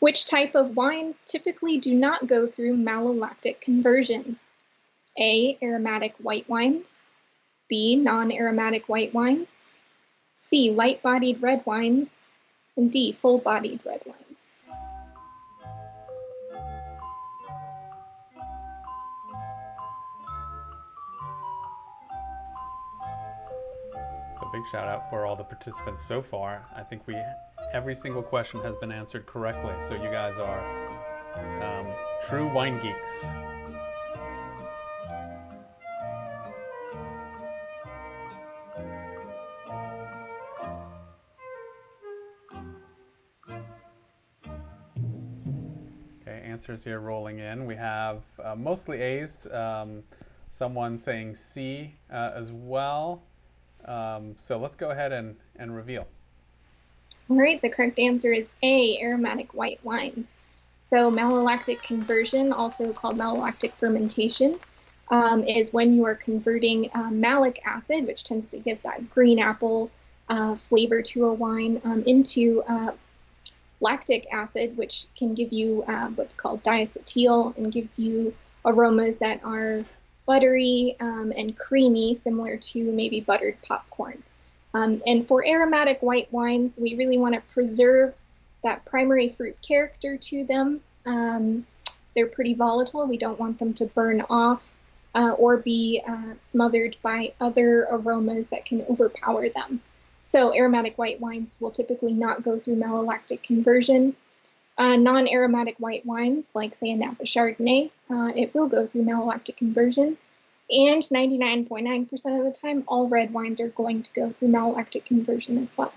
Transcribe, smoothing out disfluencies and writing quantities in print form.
Which type of wines typically do not go through malolactic conversion? A, aromatic white wines. B, non-aromatic white wines. C, light-bodied red wines. And D, full-bodied red wines. So big shout out for all the participants so far. I think every single question has been answered correctly. So you guys are true wine geeks. Okay, answers here rolling in. We have mostly A's, someone saying C as well. So let's go ahead and reveal. All right, the correct answer is A, aromatic white wines. So malolactic conversion, also called malolactic fermentation, is when you are converting malic acid, which tends to give that green apple flavor to a wine, into lactic acid, which can give you what's called diacetyl and gives you aromas that are buttery and creamy, similar to maybe buttered popcorn. And for aromatic white wines, we really want to preserve that primary fruit character to them. They're pretty volatile. We don't want them to burn off or be smothered by other aromas that can overpower them. So aromatic white wines will typically not go through malolactic conversion. Non-aromatic white wines, like say a Napa Chardonnay, it will go through malolactic conversion. And 99.9% of the time, all red wines are going to go through malolactic conversion as well.